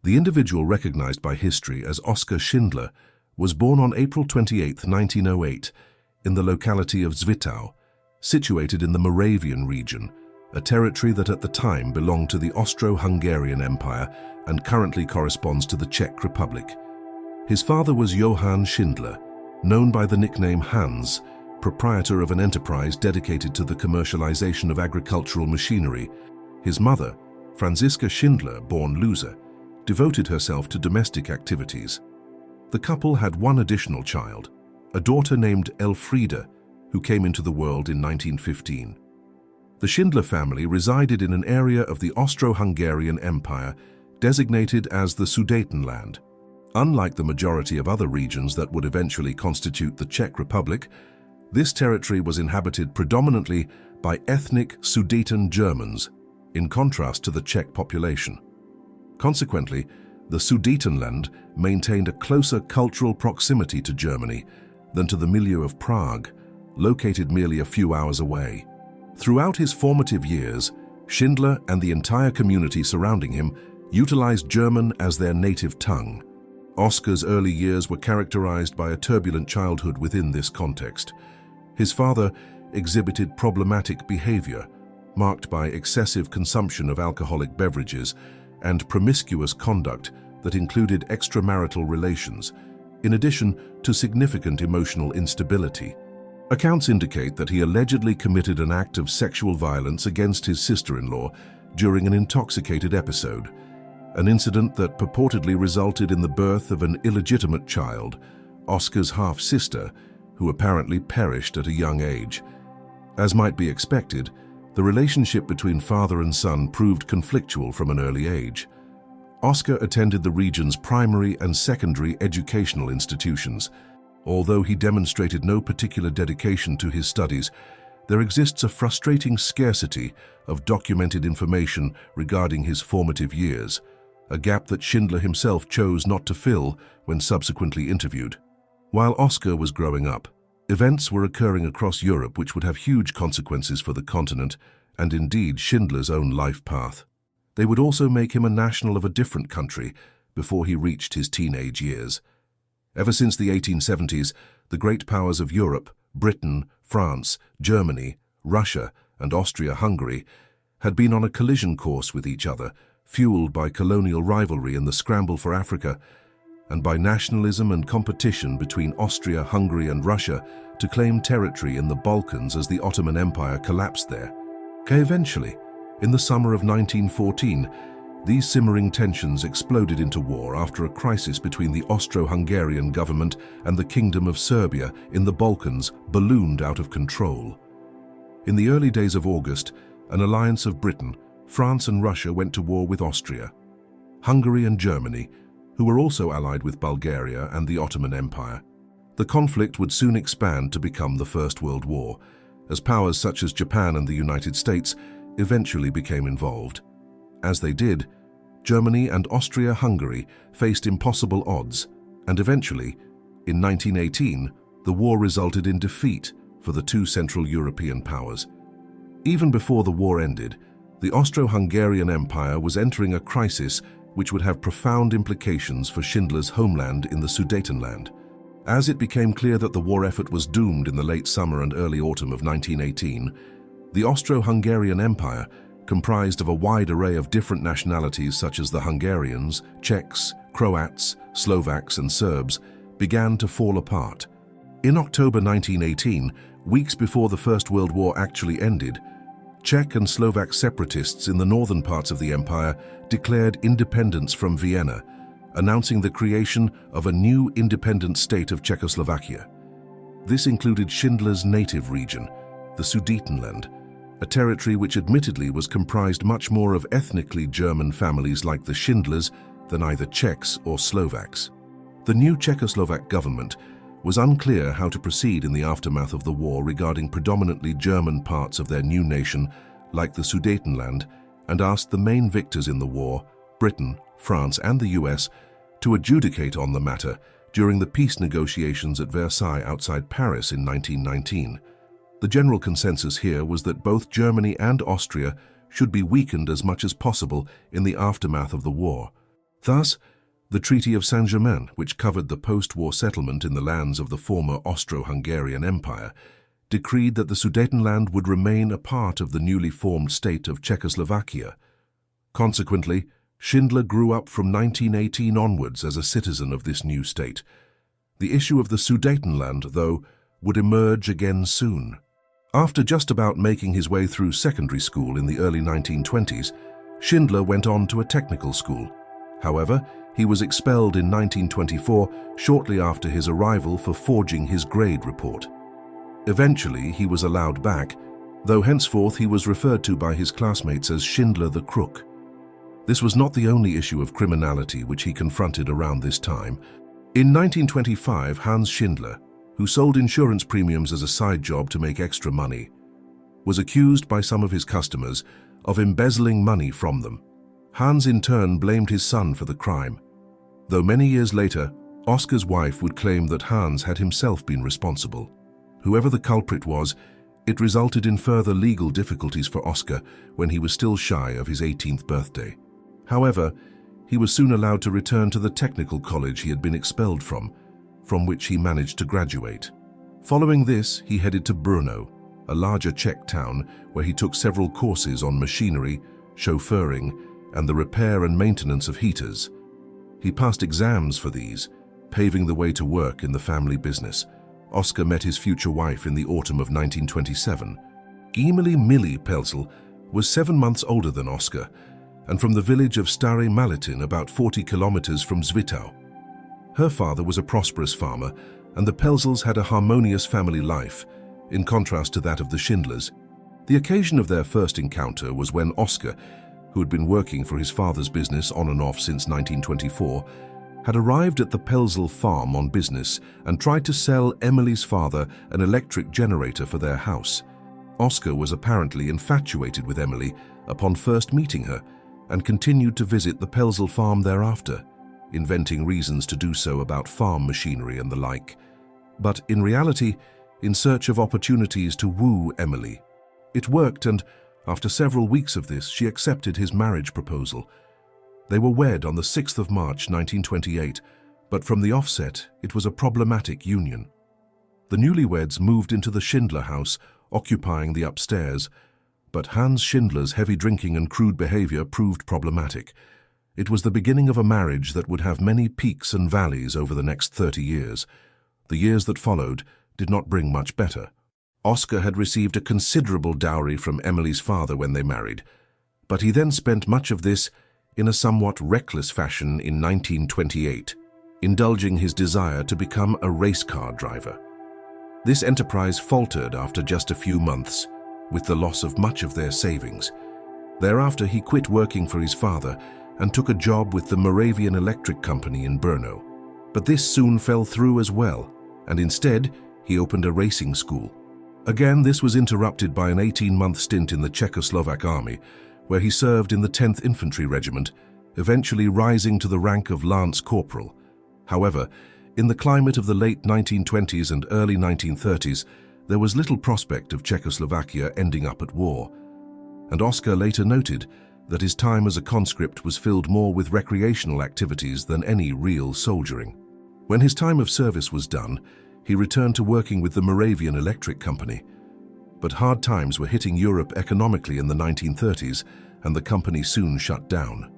The individual recognized by history as Oskar Schindler was born on April 28, 1908, in the locality of Zwittau, situated in the Moravian region, a territory that at the time belonged to the Austro-Hungarian Empire and currently corresponds to the Czech Republic. His father was Johann Schindler, known by the nickname Hans, proprietor of an enterprise dedicated to the commercialization of agricultural machinery. His mother, Franziska Schindler, born Luse, devoted herself to domestic activities. The couple had one additional child, a daughter named Elfriede, who came into the world in 1915. The Schindler family resided in an area of the Austro-Hungarian Empire designated as the Sudetenland. Unlike the majority of other regions that would eventually constitute the Czech Republic, this territory was inhabited predominantly by ethnic Sudeten Germans, in contrast to the Czech population. Consequently, the Sudetenland maintained a closer cultural proximity to Germany than to the milieu of Prague, located merely a few hours away. Throughout his formative years, Schindler and the entire community surrounding him utilized German as their native tongue. Oskar's early years were characterized by a turbulent childhood within this context. His father exhibited problematic behavior, marked by excessive consumption of alcoholic beverages and promiscuous conduct that included extramarital relations, in addition to significant emotional instability. Accounts indicate that he allegedly committed an act of sexual violence against his sister-in-law during an intoxicated episode, an incident that purportedly resulted in the birth of an illegitimate child, Oskar's half-sister, who apparently perished at a young age. As might be expected, the relationship between father and son proved conflictual from an early age. Oskar attended the region's primary and secondary educational institutions. Although he demonstrated no particular dedication to his studies, there exists a frustrating scarcity of documented information regarding his formative years, a gap that Schindler himself chose not to fill when subsequently interviewed. While Oskar was growing up, events were occurring across Europe which would have huge consequences for the continent and indeed Schindler's own life path. They would also make him a national of a different country before he reached his teenage years. Ever since the 1870s, the great powers of Europe, Britain, France, Germany, Russia, and Austria-Hungary, had been on a collision course with each other, fueled by colonial rivalry in the scramble for Africa, and by nationalism and competition between Austria, Hungary, and Russia to claim territory in the Balkans as the Ottoman Empire collapsed there. Eventually, in the summer of 1914, these simmering tensions exploded into war after a crisis between the Austro-Hungarian government and the Kingdom of Serbia in the Balkans ballooned out of control. In the early days of August, an alliance of Britain, France and Russia went to war with Austria. Hungary and Germany, who were also allied with Bulgaria and the Ottoman Empire. The conflict would soon expand to become the First World War, as powers such as Japan and the United States eventually became involved. As they did, Germany and Austria-Hungary faced impossible odds, and eventually, in 1918, the war resulted in defeat for the two Central European powers. Even before the war ended, the Austro-Hungarian Empire was entering a crisis which would have profound implications for Schindler's homeland in the Sudetenland. As it became clear that the war effort was doomed in the late summer and early autumn of 1918, the Austro-Hungarian Empire, comprised of a wide array of different nationalities such as the Hungarians, Czechs, Croats, Slovaks, and Serbs, began to fall apart. In October 1918, weeks before the First World War actually ended, Czech and Slovak separatists in the northern parts of the empire declared independence from Vienna, announcing the creation of a new independent state of Czechoslovakia. This included Schindler's native region, the Sudetenland, a territory which admittedly was comprised much more of ethnically German families like the Schindlers than either Czechs or Slovaks. The new Czechoslovak government was unclear how to proceed in the aftermath of the war regarding predominantly German parts of their new nation, like the Sudetenland, and asked the main victors in the war, Britain, France, and the US, to adjudicate on the matter during the peace negotiations at Versailles outside Paris in 1919. The general consensus here was that both Germany and Austria should be weakened as much as possible in the aftermath of the war. Thus, the Treaty of Saint-Germain, which covered the post-war settlement in the lands of the former Austro-Hungarian Empire, decreed that the Sudetenland would remain a part of the newly formed state of Czechoslovakia. Consequently, Schindler grew up from 1918 onwards as a citizen of this new state. The issue of the Sudetenland, though, would emerge again soon. After just about making his way through secondary school in the early 1920s, Schindler went on to a technical school. However, he was expelled in 1924 shortly after his arrival for forging his grade report. Eventually, he was allowed back, though henceforth he was referred to by his classmates as Schindler the Crook. This was not the only issue of criminality which he confronted around this time. In 1925, Hans Schindler, who sold insurance premiums as a side job to make extra money, was accused by some of his customers of embezzling money from them. Hans in turn blamed his son for the crime, though many years later, Oskar's wife would claim that Hans had himself been responsible. Whoever the culprit was, it resulted in further legal difficulties for Oskar when he was still shy of his 18th birthday. However, he was soon allowed to return to the technical college he had been expelled from which he managed to graduate. Following this, he headed to Brno, a larger Czech town where he took several courses on machinery, chauffeuring, and the repair and maintenance of heaters. He passed exams for these, paving the way to work in the family business. Oskar met his future wife in the autumn of 1927. Emily Millie Pelzel was 7 months older than Oskar, and from the village of Stare Malitin, about 40 kilometers from Zwittau. Her father was a prosperous farmer, and the Pelzels had a harmonious family life, in contrast to that of the Schindlers. The occasion of their first encounter was when Oskar, who had been working for his father's business on and off since 1924, had arrived at the Pelzel farm on business and tried to sell Emily's father an electric generator for their house. Oskar was apparently infatuated with Emily upon first meeting her and continued to visit the Pelzel farm thereafter, inventing reasons to do so about farm machinery and the like, but in reality, in search of opportunities to woo Emily. It worked, and after several weeks of this, she accepted his marriage proposal. They were wed on the 6th of March 1928, but from the offset, it was a problematic union. The newlyweds moved into the Schindler house, occupying the upstairs, but Hans Schindler's heavy drinking and crude behavior proved problematic. It was the beginning of a marriage that would have many peaks and valleys over the next 30 years. The years that followed did not bring much better. Oskar had received a considerable dowry from Emily's father when they married, but he then spent much of this in a somewhat reckless fashion in 1928, indulging his desire to become a race car driver. This enterprise faltered after just a few months, with the loss of much of their savings. Thereafter, he quit working for his father and took a job with the Moravian Electric Company in Brno. But this soon fell through as well, and instead, he opened a racing school. Again, this was interrupted by an 18-month stint in the Czechoslovak army, where he served in the 10th Infantry Regiment, eventually rising to the rank of Lance Corporal. However, in the climate of the late 1920s and early 1930s, there was little prospect of Czechoslovakia ending up at war, and Oskar later noted that his time as a conscript was filled more with recreational activities than any real soldiering. When his time of service was done, he returned to working with the Moravian Electric Company. But hard times were hitting Europe economically in the 1930s, and the company soon shut down.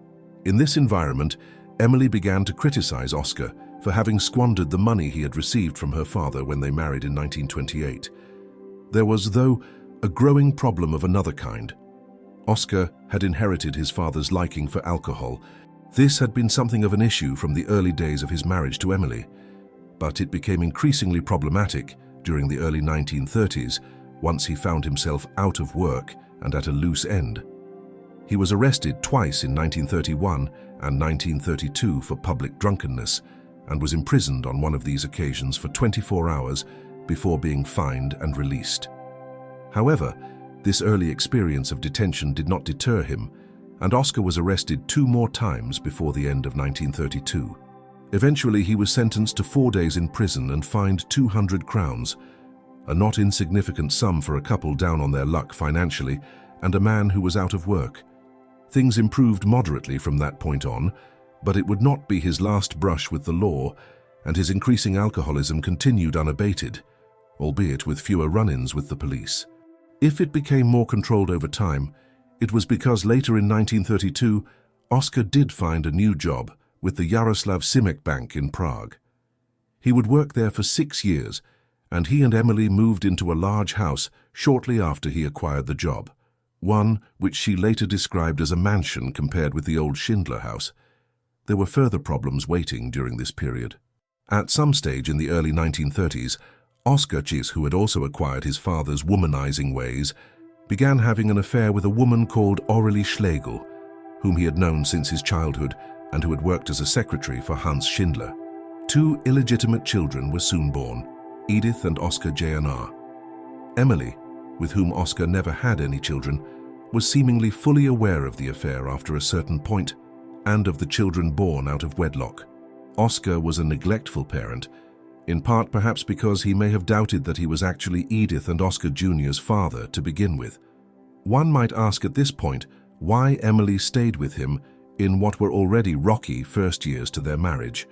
In this environment, Emily began to criticize Oskar for having squandered the money he had received from her father when they married in 1928. There was, though, a growing problem of another kind. Oskar had inherited his father's liking for alcohol. This had been something of an issue from the early days of his marriage to Emily, but it became increasingly problematic during the early 1930s once he found himself out of work and at a loose end. He was arrested twice in 1931 and 1932 for public drunkenness and was imprisoned on one of these occasions for 24 hours before being fined and released. However, this early experience of detention did not deter him, and Oskar was arrested 2 more times before the end of 1932. Eventually, he was sentenced to 4 days in prison and fined 200 crowns, a not insignificant sum for a couple down on their luck financially and a man who was out of work. Things improved moderately from that point on, But it would not be his last brush with the law, and his increasing alcoholism continued unabated, albeit with fewer run-ins with the police. If it became more controlled over time, it was because later in 1932, Oskar did find a new job with the Yaroslav Simek Bank in Prague. He would work there for 6 years, and he and Emily moved into a large house shortly after he acquired the job, one which she later described as a mansion compared with the old Schindler house. There were further problems waiting during this period. At some stage in the early 1930s, Oskar, who had also acquired his father's womanizing ways, began having an affair with a woman called Aurelie Schlegel, whom he had known since his childhood and who had worked as a secretary for Hans Schindler. 2 illegitimate children were soon born, Edith and Oskar Jr. Emily, with whom Oskar never had any children, was seemingly fully aware of the affair after a certain point and of the children born out of wedlock. Oskar was a neglectful parent, in part perhaps because he may have doubted that he was actually Edith and Oskar Jr.'s father to begin with. One might ask at this point why Emily stayed with him in what were already rocky first years to their marriage.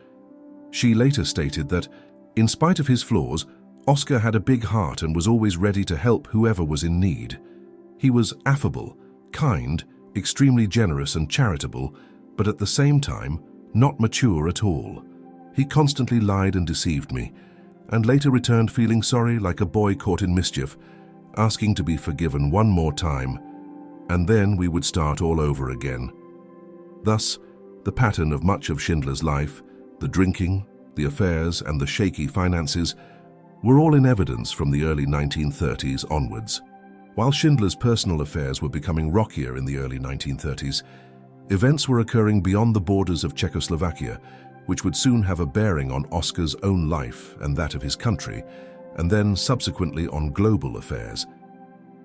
She later stated that, in spite of his flaws, Oskar had a big heart and was always ready to help whoever was in need. He was affable, kind, extremely generous and charitable, but at the same time, not mature at all. He constantly lied and deceived me, and later returned feeling sorry like a boy caught in mischief, asking to be forgiven one more time, and then we would start all over again. Thus, the pattern of much of Schindler's life, the drinking, the affairs, and the shaky finances, were all in evidence from the early 1930s onwards. While Schindler's personal affairs were becoming rockier in the early 1930s, events were occurring beyond the borders of Czechoslovakia, which would soon have a bearing on Oskar's own life and that of his country, and then subsequently on global affairs.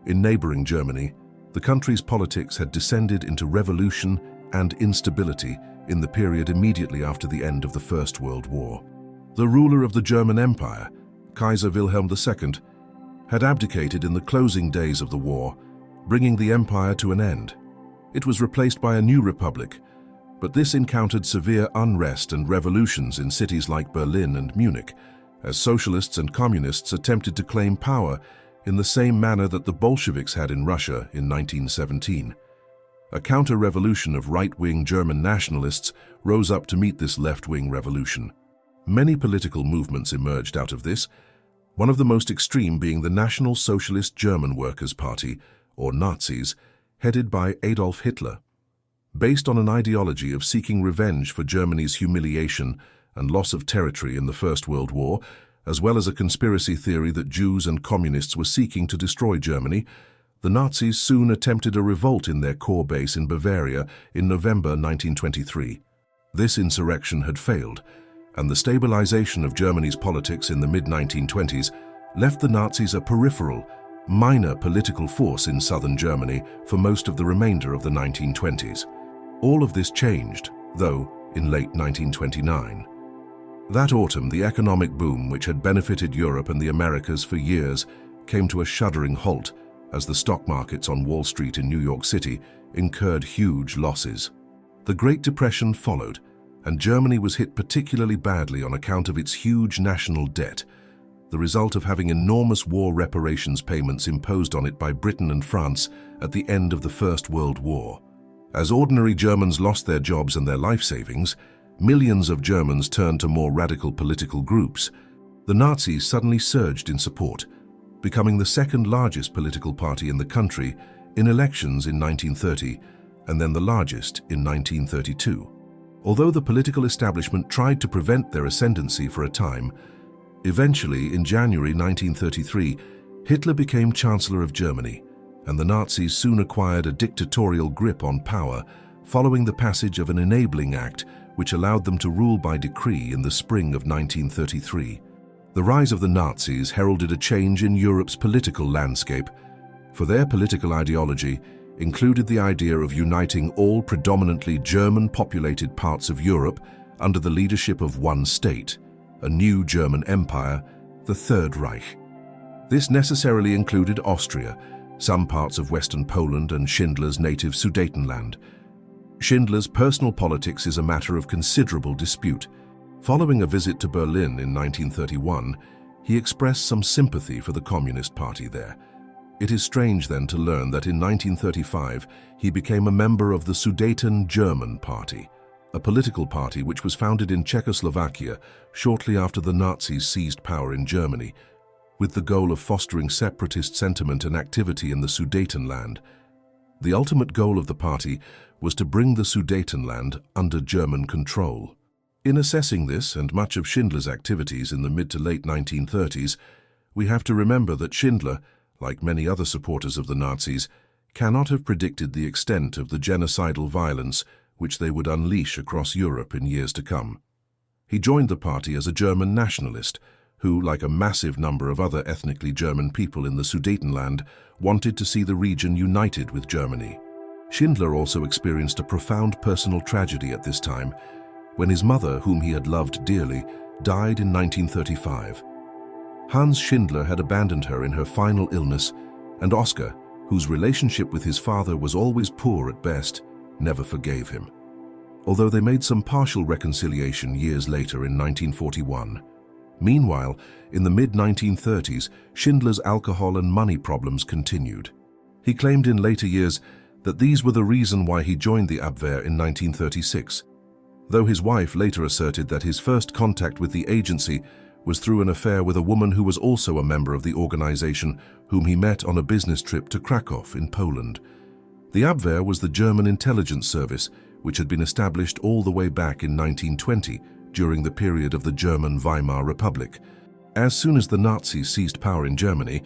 In neighboring Germany, the country's politics had descended into revolution and instability in the period immediately after the end of the First World War. The ruler of the German Empire, Kaiser Wilhelm II, had abdicated in the closing days of the war, bringing the empire to an end. It was replaced by a new republic, but this encountered severe unrest and revolutions in cities like Berlin and Munich, as socialists and communists attempted to claim power in the same manner that the Bolsheviks had in Russia in 1917. A counter-revolution of right-wing German nationalists rose up to meet this left-wing revolution. Many political movements emerged out of this, one of the most extreme being the National Socialist German Workers' Party, or Nazis, headed by Adolf Hitler. Based on an ideology of seeking revenge for Germany's humiliation and loss of territory in the First World War, as well as a conspiracy theory that Jews and communists were seeking to destroy Germany, the Nazis soon attempted a revolt in their core base in Bavaria in November 1923. This insurrection had failed, and the stabilization of Germany's politics in the mid-1920s left the Nazis a peripheral, minor political force in southern Germany for most of the remainder of the 1920s. All of this changed, though, in late 1929. That autumn, the economic boom which had benefited Europe and the Americas for years came to a shuddering halt as the stock markets on Wall Street in New York City incurred huge losses. The Great Depression followed, and Germany was hit particularly badly on account of its huge national debt, the result of having enormous war reparations payments imposed on it by Britain and France at the end of the First World War. As ordinary Germans lost their jobs and their life savings, millions of Germans turned to more radical political groups. The Nazis suddenly surged in support, becoming the second largest political party in the country in elections in 1930, and then the largest in 1932. Although the political establishment tried to prevent their ascendancy for a time, eventually in January 1933, Hitler became Chancellor of Germany, and the Nazis soon acquired a dictatorial grip on power following the passage of an enabling act which allowed them to rule by decree in the spring of 1933. The rise of the Nazis heralded a change in Europe's political landscape, for their political ideology included the idea of uniting all predominantly German-populated parts of Europe under the leadership of one state, a new German empire, the Third Reich. This necessarily included Austria, some parts of Western Poland and Schindler's native Sudetenland. Schindler's personal politics is a matter of considerable dispute. Following a visit to Berlin in 1931, he expressed some sympathy for the Communist Party there. It is strange then to learn that in 1935 he became a member of the Sudeten German Party, a political party which was founded in Czechoslovakia shortly after the Nazis seized power in Germany, with the goal of fostering separatist sentiment and activity in the Sudetenland. The ultimate goal of the party was to bring the Sudetenland under German control. In assessing this and much of Schindler's activities in the mid to late 1930s, we have to remember that Schindler, like many other supporters of the Nazis, cannot have predicted the extent of the genocidal violence which they would unleash across Europe in years to come. He joined the party as a German nationalist who, like a massive number of other ethnically German people in the Sudetenland, wanted to see the region united with Germany. Schindler also experienced a profound personal tragedy at this time, when his mother, whom he had loved dearly, died in 1935. Hans Schindler had abandoned her in her final illness, and Oskar, whose relationship with his father was always poor at best, never forgave him. Although they made some partial reconciliation years later in 1941. Meanwhile, in the mid-1930s, Schindler's alcohol and money problems continued. He claimed in later years that these were the reason why he joined the Abwehr in 1936, though his wife later asserted that his first contact with the agency was through an affair with a woman who was also a member of the organization, whom he met on a business trip to Krakow in Poland. The Abwehr was the German intelligence service, which had been established all the way back in 1920 during the period of the German Weimar Republic. As soon as the Nazis seized power in Germany,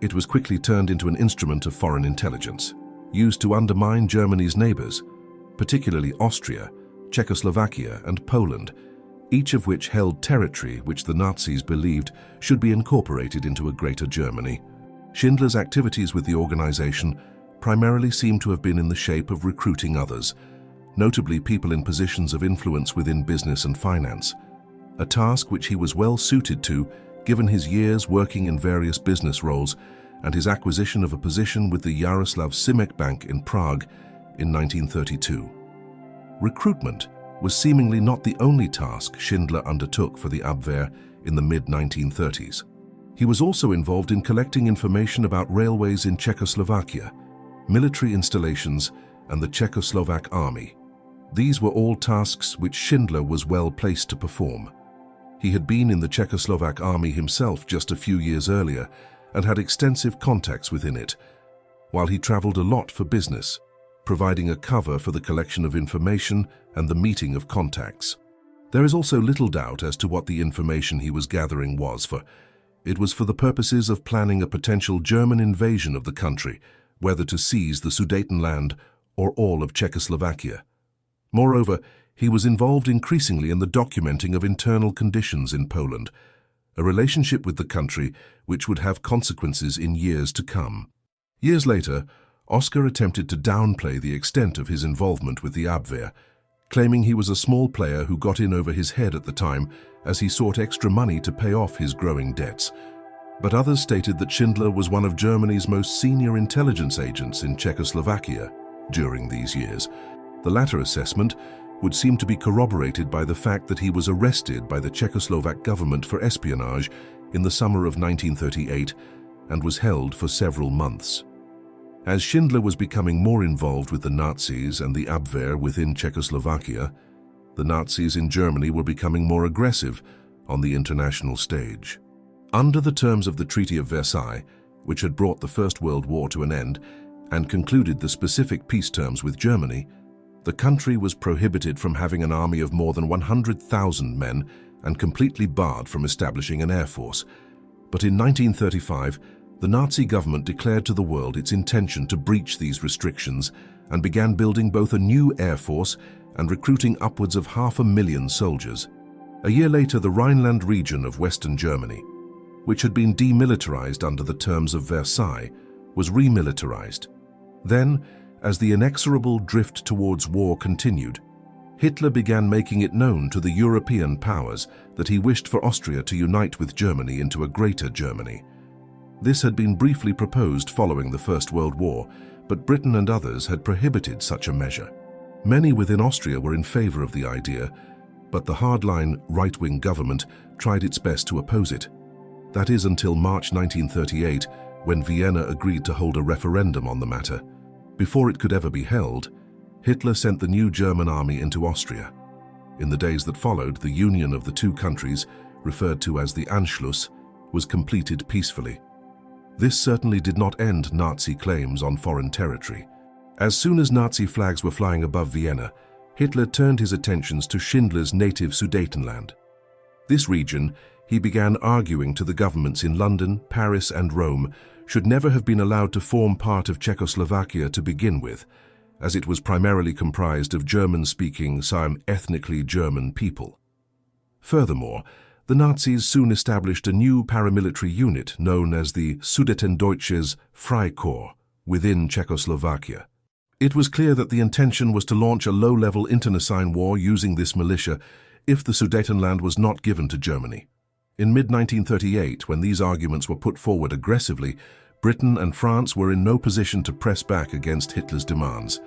it was quickly turned into an instrument of foreign intelligence, used to undermine Germany's neighbors, particularly Austria, Czechoslovakia, and Poland, each of which held territory which the Nazis believed should be incorporated into a greater Germany. Schindler's activities with the organization primarily seem to have been in the shape of recruiting others, notably people in positions of influence within business and finance, a task which he was well suited to given his years working in various business roles and his acquisition of a position with the Yaroslav Simek Bank in Prague in 1932. Recruitment was seemingly not the only task Schindler undertook for the Abwehr in the mid-1930s. He was also involved in collecting information about railways in Czechoslovakia, military installations, and the Czechoslovak army. These were all tasks which Schindler was well placed to perform. He had been in the Czechoslovak army himself just a few years earlier and had extensive contacts within it, while he traveled a lot for business, providing a cover for the collection of information and the meeting of contacts. There is also little doubt as to what the information he was gathering was for. It was for the purposes of planning a potential German invasion of the country, whether to seize the Sudetenland or all of Czechoslovakia. Moreover, he was involved increasingly in the documenting of internal conditions in Poland, a relationship with the country which would have consequences in years to come. Years later, Oskar attempted to downplay the extent of his involvement with the Abwehr, claiming he was a small player who got in over his head at the time as he sought extra money to pay off his growing debts. But others stated that Schindler was one of Germany's most senior intelligence agents in Czechoslovakia during these years. The latter assessment would seem to be corroborated by the fact that he was arrested by the Czechoslovak government for espionage in the summer of 1938 and was held for several months. As Schindler was becoming more involved with the Nazis and the Abwehr within Czechoslovakia, the Nazis in Germany were becoming more aggressive on the international stage. Under the terms of the Treaty of Versailles, which had brought the First World War to an end and concluded the specific peace terms with Germany, the country was prohibited from having an army of more than 100,000 men and completely barred from establishing an air force. But in 1935, the Nazi government declared to the world its intention to breach these restrictions and began building both a new air force and recruiting upwards of 500,000 soldiers. A year later, the Rhineland region of Western Germany, which had been demilitarized under the terms of Versailles, was remilitarized. Then, as the inexorable drift towards war continued, Hitler began making it known to the European powers that he wished for Austria to unite with Germany into a greater Germany. This had been briefly proposed following the First World War, but Britain and others had prohibited such a measure. Many within Austria were in favor of the idea, but the hardline right-wing government tried its best to oppose it. That is until March 1938, when Vienna agreed to hold a referendum on the matter. Before it could ever be held, Hitler sent the new German army into Austria. In the days that followed, the union of the two countries, referred to as the Anschluss, was completed peacefully. This certainly did not end Nazi claims on foreign territory. As soon as Nazi flags were flying above Vienna, Hitler turned his attentions to Schindler's native Sudetenland. This region, he began arguing to the governments in London, Paris and Rome, should never have been allowed to form part of Czechoslovakia to begin with, as it was primarily comprised of German-speaking, some ethnically German people. Furthermore, the Nazis soon established a new paramilitary unit known as the Sudetendeutsches Freikorps within Czechoslovakia. It was clear that the intention was to launch a low-level internecine war using this militia if the Sudetenland was not given to Germany. In mid-1938, when these arguments were put forward aggressively, Britain and France were in no position to press back against Hitler's demands.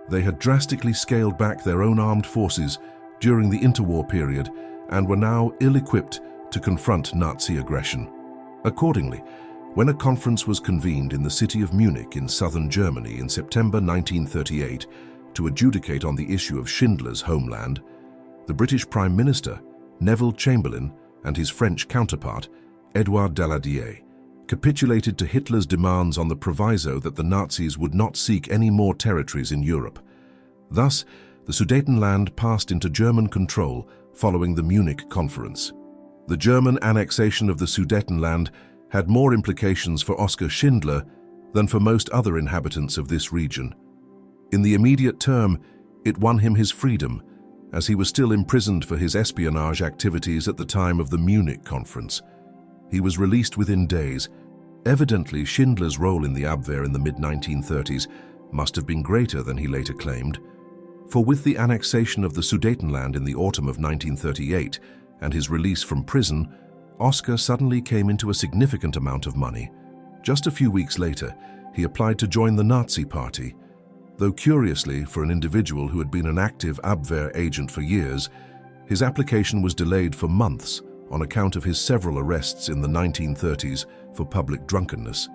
They had drastically scaled back their own armed forces during the interwar period and were now ill-equipped to confront Nazi aggression. Accordingly, when a conference was convened in the city of Munich in southern Germany in September 1938 to adjudicate on the issue of Schindler's homeland, the British Prime Minister, Neville Chamberlain, and his French counterpart, Édouard Daladier, capitulated to Hitler's demands on the proviso that the Nazis would not seek any more territories in Europe. Thus, the Sudetenland passed into German control following the Munich Conference. The German annexation of the Sudetenland had more implications for Oskar Schindler than for most other inhabitants of this region. In the immediate term, it won him his freedom, as he was still imprisoned for his espionage activities at the time of the Munich Conference. He was released within days. Evidently, Schindler's role in the Abwehr in the mid-1930s must have been greater than he later claimed, for with the annexation of the Sudetenland in the autumn of 1938 and his release from prison, Oskar suddenly came into a significant amount of money. Just a few weeks later, he applied to join the Nazi Party. Though curiously, for an individual who had been an active Abwehr agent for years, his application was delayed for months on account of his several arrests in the 1930s for public drunkenness.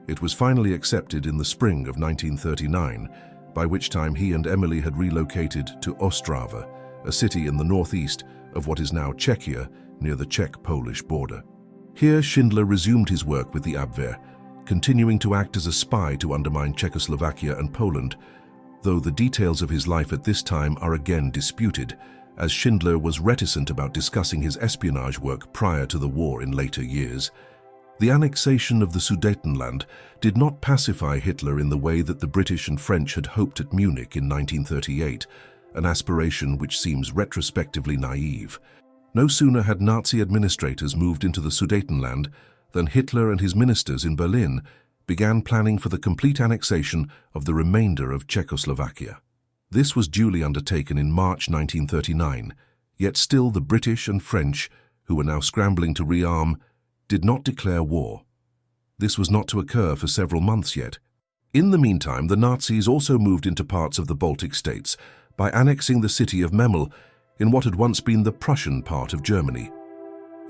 It was finally accepted in the spring of 1939, by which time he and Emily had relocated to Ostrava, a city in the northeast of what is now Czechia, near the Czech-Polish border. Here, Schindler resumed his work with the Abwehr, continuing to act as a spy to undermine Czechoslovakia and Poland, though the details of his life at this time are again disputed, as Schindler was reticent about discussing his espionage work prior to the war in later years. The annexation of the Sudetenland did not pacify Hitler in the way that the British and French had hoped at Munich in 1938, an aspiration which seems retrospectively naive. No sooner had Nazi administrators moved into the Sudetenland than Hitler and his ministers in Berlin began planning for the complete annexation of the remainder of Czechoslovakia. This was duly undertaken in March 1939, yet still the British and French, who were now scrambling to rearm, did not declare war. This was not to occur for several months yet. In the meantime, the Nazis also moved into parts of the Baltic states by annexing the city of Memel in what had once been the Prussian part of Germany.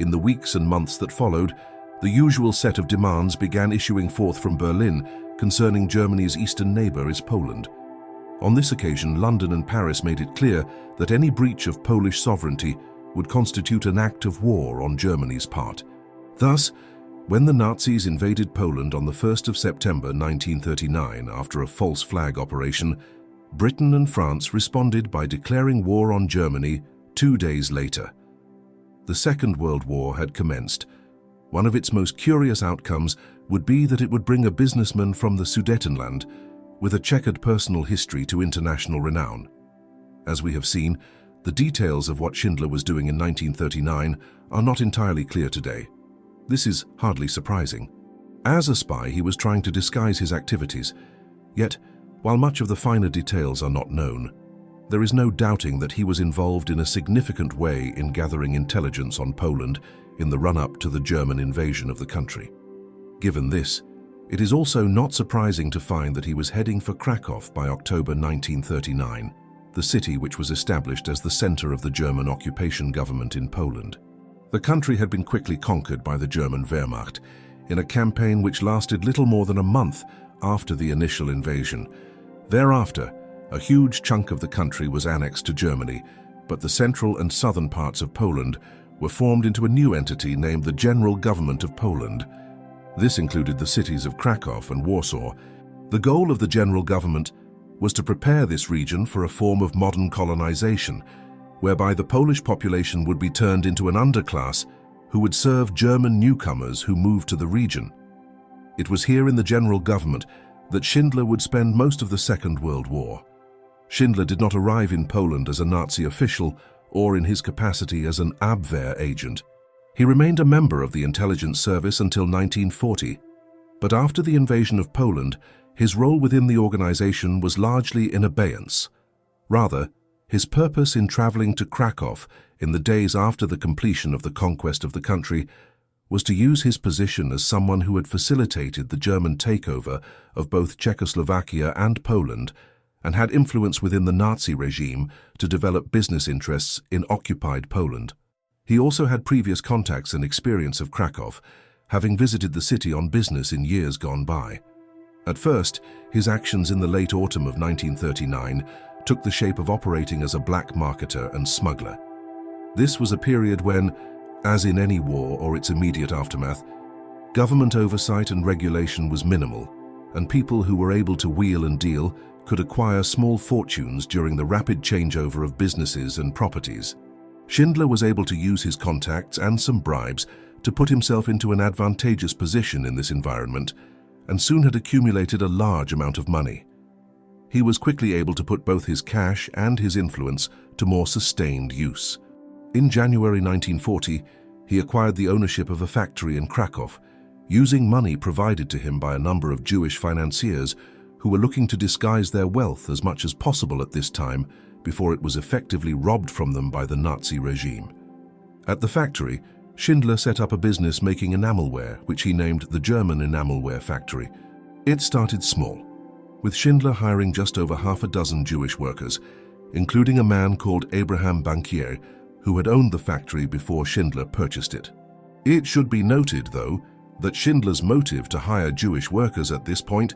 In the weeks and months that followed, the usual set of demands began issuing forth from Berlin concerning Germany's eastern neighbor is Poland. On this occasion, London and Paris made it clear that any breach of Polish sovereignty would constitute an act of war on Germany's part. Thus, when the Nazis invaded Poland on the 1st of September 1939 after a false flag operation, Britain and France responded by declaring war on Germany 2 days later. The Second World War had commenced. One of its most curious outcomes would be that it would bring a businessman from the Sudetenland with a checkered personal history to international renown. As we have seen, the details of what Schindler was doing in 1939 are not entirely clear today. This is hardly surprising. As a spy, he was trying to disguise his activities, yet while much of the finer details are not known, there is no doubting that he was involved in a significant way in gathering intelligence on Poland in the run-up to the German invasion of the country. Given this, It is also not surprising to find that he was heading for Krakow by October 1939, the city which was established as the center of the German occupation government in Poland. The country had been quickly conquered by the German Wehrmacht in a campaign which lasted little more than a month after the initial invasion. Thereafter, a huge chunk of the country was annexed to Germany, but the central and southern parts of Poland were formed into a new entity named the General Government of Poland. This included the cities of Krakow and Warsaw. The goal of the General Government was to prepare this region for a form of modern colonization, whereby the Polish population would be turned into an underclass who would serve German newcomers who moved to the region. It was here in the General Government that Schindler would spend most of the Second World War. Schindler did not arrive in Poland as a Nazi official or in his capacity as an Abwehr agent. He remained a member of the intelligence service until 1940, but after the invasion of Poland, his role within the organization was largely in abeyance. Rather, his purpose in traveling to Krakow in the days after the completion of the conquest of the country was to use his position as someone who had facilitated the German takeover of both Czechoslovakia and Poland and had influence within the Nazi regime to develop business interests in occupied Poland. He also had previous contacts and experience of Krakow, having visited the city on business in years gone by. At first, his actions in the late autumn of 1939 took the shape of operating as a black marketer and smuggler. This was a period when, as in any war or its immediate aftermath, government oversight and regulation was minimal, and people who were able to wheel and deal could acquire small fortunes during the rapid changeover of businesses and properties. Schindler was able to use his contacts and some bribes to put himself into an advantageous position in this environment, and soon had accumulated a large amount of money. He was quickly able to put both his cash and his influence to more sustained use. In January 1940, he acquired the ownership of a factory in Krakow, using money provided to him by a number of Jewish financiers who were looking to disguise their wealth as much as possible at this time before it was effectively robbed from them by the Nazi regime. At the factory, Schindler set up a business making enamelware, which he named the German Enamelware Factory. It started small, with Schindler hiring just over half a dozen Jewish workers, including a man called Abraham Bankier, who had owned the factory before Schindler purchased it. It should be noted, though, that Schindler's motive to hire Jewish workers at this point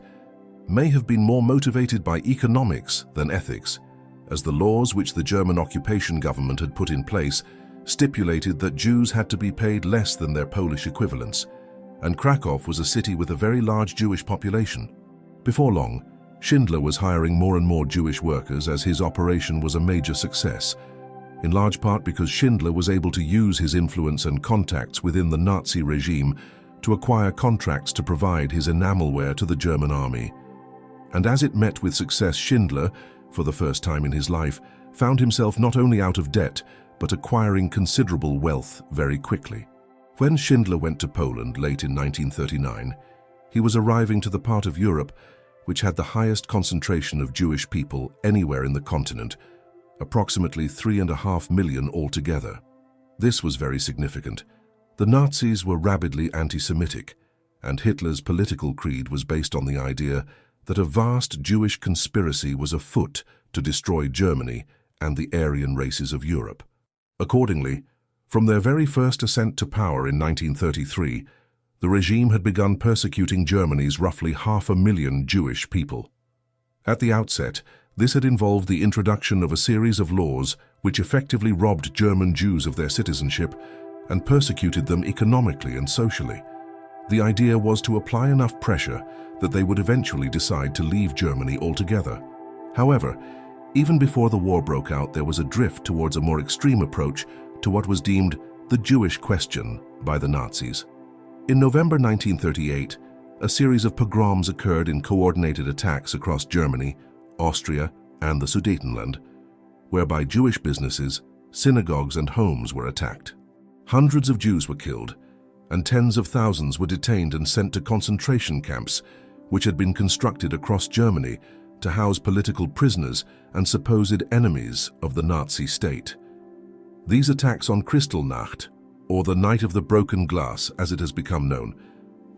may have been more motivated by economics than ethics, as the laws which the German occupation government had put in place stipulated that Jews had to be paid less than their Polish equivalents, and Krakow was a city with a very large Jewish population. Before long, Schindler was hiring more and more Jewish workers as his operation was a major success, in large part because Schindler was able to use his influence and contacts within the Nazi regime to acquire contracts to provide his enamelware to the German army. And as it met with success, Schindler, for the first time in his life, found himself not only out of debt, but acquiring considerable wealth very quickly. When Schindler went to Poland late in 1939, he was arriving to the part of Europe which had the highest concentration of Jewish people anywhere in the continent, approximately 3.5 million altogether. This was very significant. The Nazis were rabidly anti-Semitic, and Hitler's political creed was based on the idea that a vast Jewish conspiracy was afoot to destroy Germany and the Aryan races of Europe. Accordingly, from their very first ascent to power in 1933, the regime had begun persecuting Germany's roughly 500,000 Jewish people. At the outset, this had involved the introduction of a series of laws which effectively robbed German Jews of their citizenship and persecuted them economically and socially. The idea was to apply enough pressure that they would eventually decide to leave Germany altogether. However, even before the war broke out, there was a drift towards a more extreme approach to what was deemed the Jewish question by the Nazis. In November 1938, a series of pogroms occurred in coordinated attacks across Germany, Austria, and the Sudetenland, whereby Jewish businesses, synagogues, and homes were attacked. Hundreds of Jews were killed, and tens of thousands were detained and sent to concentration camps, which had been constructed across Germany to house political prisoners and supposed enemies of the Nazi state. These attacks on Kristallnacht, or the Night of the Broken Glass as it has become known,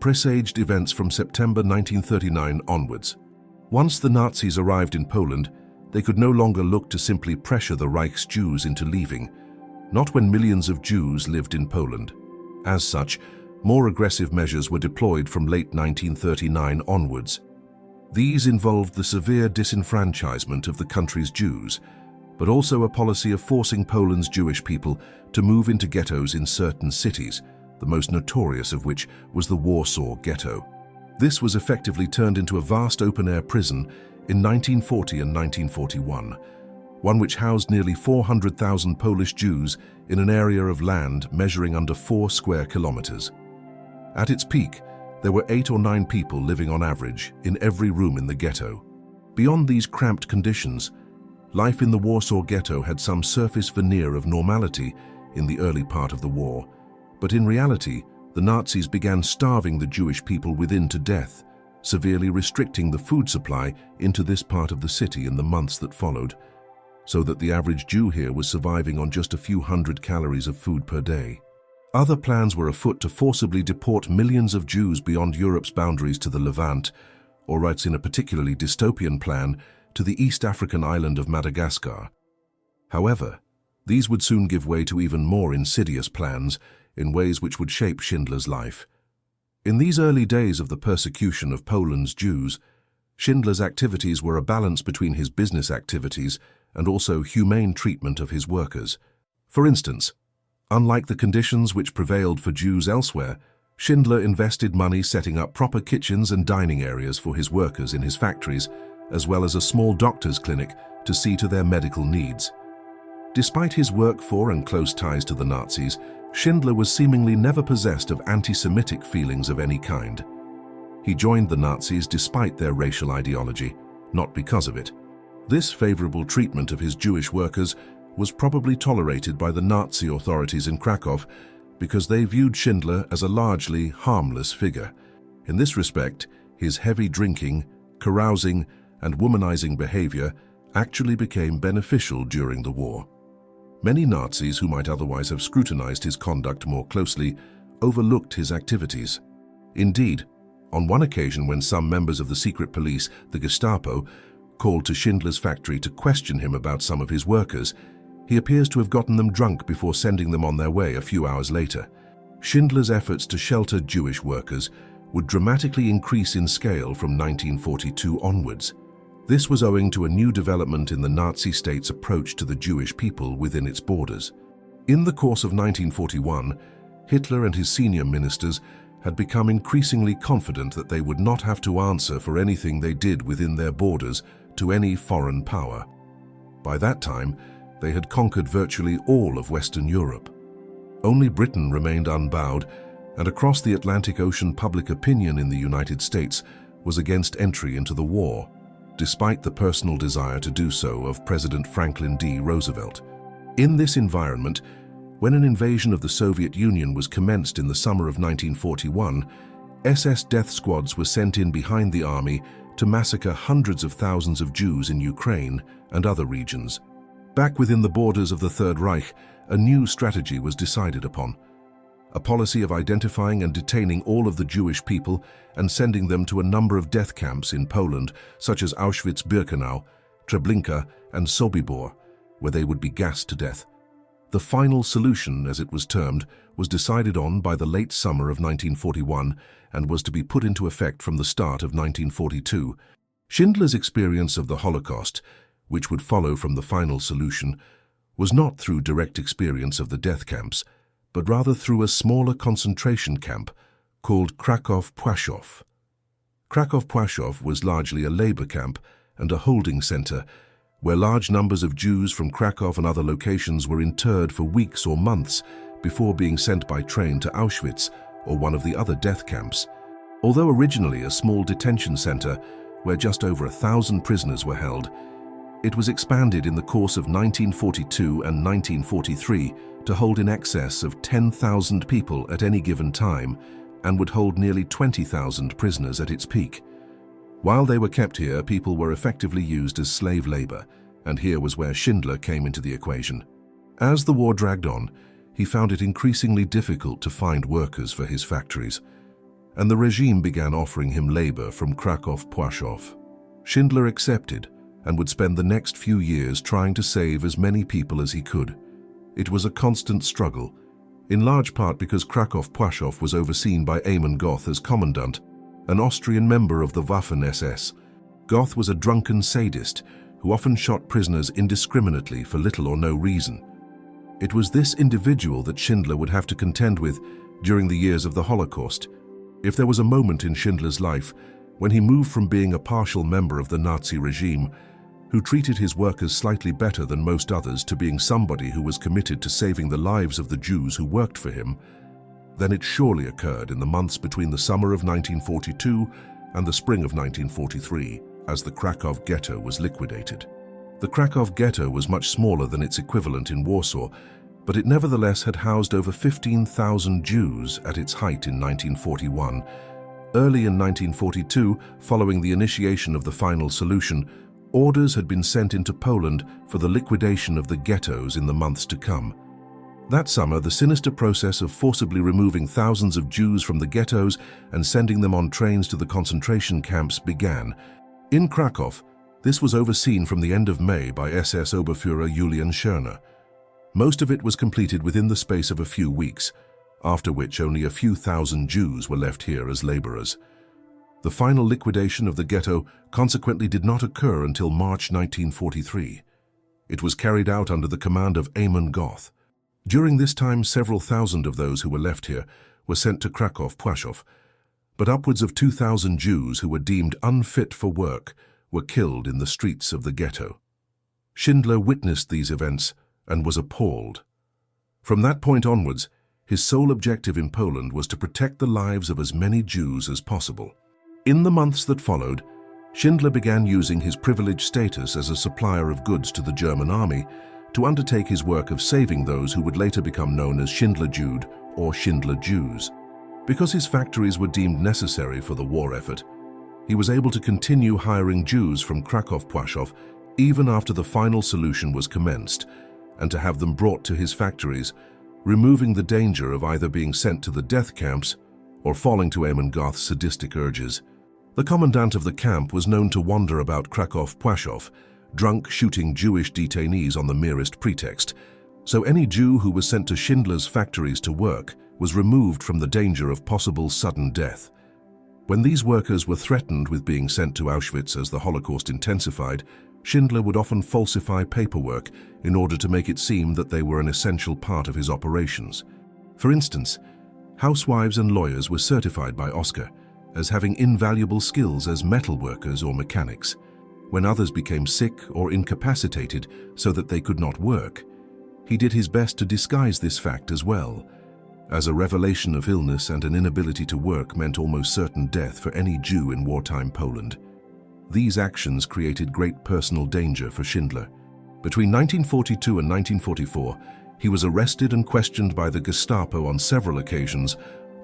presaged events from September 1939 onwards. Once the Nazis arrived in Poland, they could no longer look to simply pressure the Reich's Jews into leaving, not when millions of Jews lived in Poland. As such, more aggressive measures were deployed from late 1939 onwards. These involved the severe disenfranchisement of the country's Jews, but also a policy of forcing Poland's Jewish people to move into ghettos in certain cities, the most notorious of which was the Warsaw Ghetto. This was effectively turned into a vast open-air prison in 1940 and 1941, one which housed nearly 400,000 Polish Jews in an area of land measuring under 4 square kilometers. At its peak, there were 8 or 9 people living on average in every room in the ghetto. Beyond these cramped conditions, life in the Warsaw Ghetto had some surface veneer of normality in the early part of the war, but in reality, the Nazis began starving the Jewish people within to death, severely restricting the food supply into this part of the city in the months that followed, so that the average Jew here was surviving on just a few hundred calories of food per day. Other plans were afoot to forcibly deport millions of Jews beyond Europe's boundaries to the Levant, or writes in a particularly dystopian plan, to the East African island of Madagascar. However, these would soon give way to even more insidious plans in ways which would shape Schindler's life. In these early days of the persecution of Poland's Jews, Schindler's activities were a balance between his business activities and also humane treatment of his workers. For instance, unlike the conditions which prevailed for Jews elsewhere, Schindler invested money setting up proper kitchens and dining areas for his workers in his factories, as well as a small doctor's clinic to see to their medical needs. Despite his work for and close ties to the Nazis, Schindler was seemingly never possessed of anti-Semitic feelings of any kind. He joined the Nazis despite their racial ideology, not because of it. This favorable treatment of his Jewish workers was probably tolerated by the Nazi authorities in Krakow because they viewed Schindler as a largely harmless figure. In this respect, his heavy drinking, carousing, and womanizing behavior actually became beneficial during the war. Many Nazis who might otherwise have scrutinized his conduct more closely overlooked his activities. Indeed, on one occasion when some members of the secret police, the Gestapo, called to Schindler's factory to question him about some of his workers, he appears to have gotten them drunk before sending them on their way a few hours later. Schindler's efforts to shelter Jewish workers would dramatically increase in scale from 1942 onwards. This was owing to a new development in the Nazi state's approach to the Jewish people within its borders. In the course of 1941, Hitler and his senior ministers had become increasingly confident that they would not have to answer for anything they did within their borders to any foreign power. By that time, they had conquered virtually all of Western Europe. Only Britain remained unbowed, and across the Atlantic Ocean public opinion in the United States was against entry into the war, despite the personal desire to do so of President Franklin D. Roosevelt. In this environment, when an invasion of the Soviet Union was commenced in the summer of 1941, SS death squads were sent in behind the army to massacre hundreds of thousands of Jews in Ukraine and other regions. Back within the borders of the Third Reich, a new strategy was decided upon. A policy of identifying and detaining all of the Jewish people and sending them to a number of death camps in Poland, such as Auschwitz-Birkenau, Treblinka, and Sobibor, where they would be gassed to death. The final solution, as it was termed, was decided on by the late summer of 1941 and was to be put into effect from the start of 1942. Schindler's experience of the Holocaust, which would follow from the final solution, was not through direct experience of the death camps, but rather through a smaller concentration camp called Kraków-Płaszów. Kraków-Płaszów was largely a labor camp and a holding center where large numbers of Jews from Krakow and other locations were interred for weeks or months before being sent by train to Auschwitz or one of the other death camps. Although originally a small detention center where just over 1,000 prisoners were held, it was expanded in the course of 1942 and 1943 to hold in excess of 10,000 people at any given time and would hold nearly 20,000 prisoners at its peak. While they were kept here, people were effectively used as slave labor, and here was where Schindler came into the equation. As the war dragged on, he found it increasingly difficult to find workers for his factories. and the regime began offering him labor from Kraków-Płaszów. Schindler accepted and would spend the next few years trying to save as many people as he could. It was a constant struggle, in large part because Kraków-Płaszów was overseen by Amon Goth as commandant, an Austrian member of the Waffen-SS. Goth was a drunken sadist who often shot prisoners indiscriminately for little or no reason. It was this individual that Schindler would have to contend with during the years of the Holocaust. If there was a moment in Schindler's life when he moved from being a partial member of the Nazi regime, who treated his workers slightly better than most others, to being somebody who was committed to saving the lives of the Jews who worked for him, then it surely occurred in the months between the summer of 1942 and the spring of 1943, as the Kraków ghetto was liquidated. The Kraków ghetto was much smaller than its equivalent in Warsaw, but it nevertheless had housed over 15,000 Jews at its height in 1941. Early in 1942, following the initiation of the final solution, orders had been sent into Poland for the liquidation of the ghettos in the months to come. That summer, the sinister process of forcibly removing thousands of Jews from the ghettos and sending them on trains to the concentration camps began. In Kraków, this was overseen from the end of May by SS Oberführer Julian Schörner. Most of it was completed within the space of a few weeks, after which only a few thousand Jews were left here as laborers. The final liquidation of the ghetto consequently did not occur until March 1943. It was carried out under the command of Amon Goth. During this time, several thousand of those who were left here were sent to Kraków-Płaszów, but upwards of 2,000 Jews who were deemed unfit for work were killed in the streets of the ghetto. Schindler witnessed these events and was appalled. From that point onwards, his sole objective in Poland was to protect the lives of as many Jews as possible. In the months that followed, Schindler began using his privileged status as a supplier of goods to the German army to undertake his work of saving those who would later become known as Schindler-Jude or Schindler Jews. Because his factories were deemed necessary for the war effort, he was able to continue hiring Jews from Kraków-Płaszów even after the final solution was commenced, and to have them brought to his factories, removing the danger of either being sent to the death camps or falling to Amon Goth's sadistic urges. The commandant of the camp was known to wander about Kraków-Płaszów, drunk, shooting Jewish detainees on the merest pretext, so any Jew who was sent to Schindler's factories to work was removed from the danger of possible sudden death. When these workers were threatened with being sent to Auschwitz as the Holocaust intensified, Schindler would often falsify paperwork in order to make it seem that they were an essential part of his operations. For instance, housewives and lawyers were certified by Oskar as having invaluable skills as metal workers or mechanics. When others became sick or incapacitated so that they could not work, he did his best to disguise this fact as well, as a revelation of illness and an inability to work meant almost certain death for any Jew in wartime Poland. These actions created great personal danger for Schindler. Between 1942 and 1944, he was arrested and questioned by the Gestapo on several occasions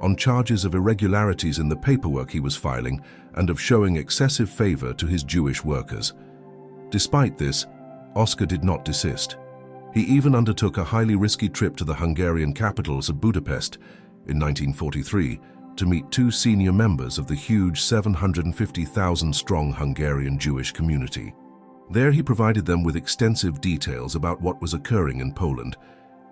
on charges of irregularities in the paperwork he was filing and of showing excessive favor to his Jewish workers. Despite this, Oskar did not desist. He even undertook a highly risky trip to the Hungarian capital of Budapest in 1943 to meet two senior members of the huge 750,000-strong Hungarian Jewish community. There he provided them with extensive details about what was occurring in Poland,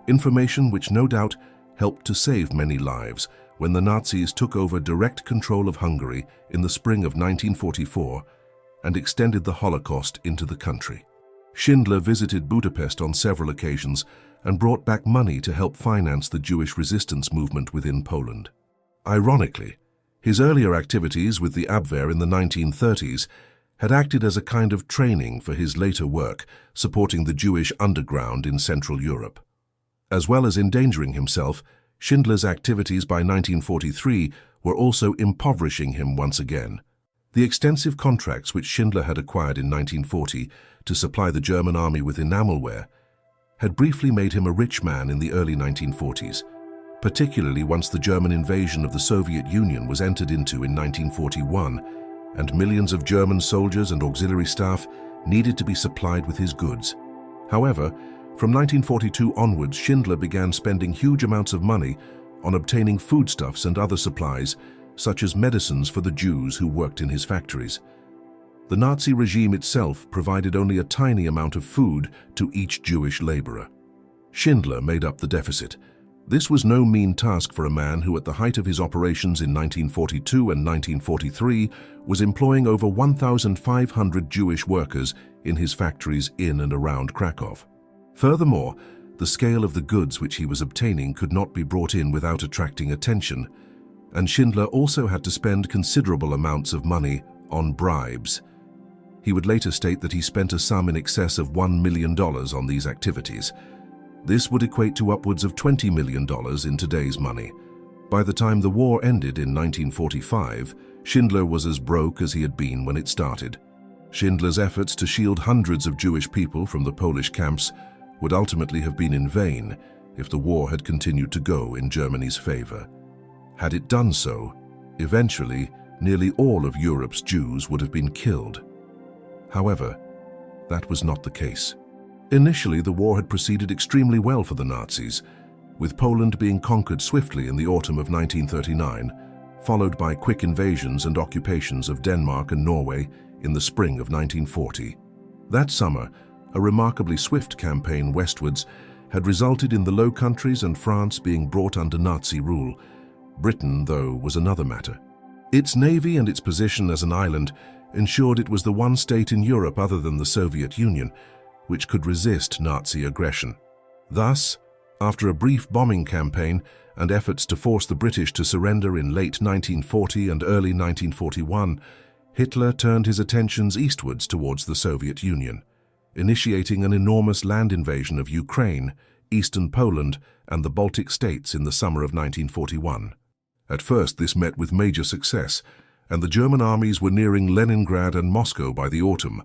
information which no doubt helped to save many lives when the Nazis took over direct control of Hungary in the spring of 1944 and extended the Holocaust into the country. Schindler visited Budapest on several occasions and brought back money to help finance the Jewish resistance movement within Poland. Ironically, his earlier activities with the Abwehr in the 1930s had acted as a kind of training for his later work supporting the Jewish underground in Central Europe. As well as endangering himself, Schindler's activities by 1943 were also impoverishing him once again. The extensive contracts which Schindler had acquired in 1940 to supply the German army with enamelware had briefly made him a rich man in the early 1940s, particularly once the German invasion of the Soviet Union was entered into in 1941, and millions of German soldiers and auxiliary staff needed to be supplied with his goods. However, from 1942 onwards, Schindler began spending huge amounts of money on obtaining foodstuffs and other supplies such as medicines for the Jews who worked in his factories. The Nazi regime itself provided only a tiny amount of food to each Jewish laborer. Schindler made up the deficit. This was no mean task for a man who, at the height of his operations in 1942 and 1943, was employing over 1,500 Jewish workers in his factories in and around Krakow. Furthermore, the scale of the goods which he was obtaining could not be brought in without attracting attention, and Schindler also had to spend considerable amounts of money on bribes. He would later state that he spent a sum in excess of $1 million on these activities. This would equate to upwards of $20 million in today's money. By the time the war ended in 1945, Schindler was as broke as he had been when it started. Schindler's efforts to shield hundreds of Jewish people from the Polish camps would ultimately have been in vain if the war had continued to go in Germany's favor. Had it done so, eventually, nearly all of Europe's Jews would have been killed. However, that was not the case. Initially, the war had proceeded extremely well for the Nazis, with Poland being conquered swiftly in the autumn of 1939, followed by quick invasions and occupations of Denmark and Norway in the spring of 1940. That summer, a remarkably swift campaign westwards had resulted in the Low Countries and France being brought under Nazi rule. Britain, though, was another matter. Its navy and its position as an island ensured it was the one state in Europe other than the Soviet Union which could resist Nazi aggression. Thus, after a brief bombing campaign and efforts to force the British to surrender in late 1940 and early 1941, Hitler turned his attentions eastwards towards the Soviet Union, initiating an enormous land invasion of Ukraine, eastern Poland, and the Baltic states in the summer of 1941. At first, this met with major success, and the German armies were nearing Leningrad and Moscow by the autumn.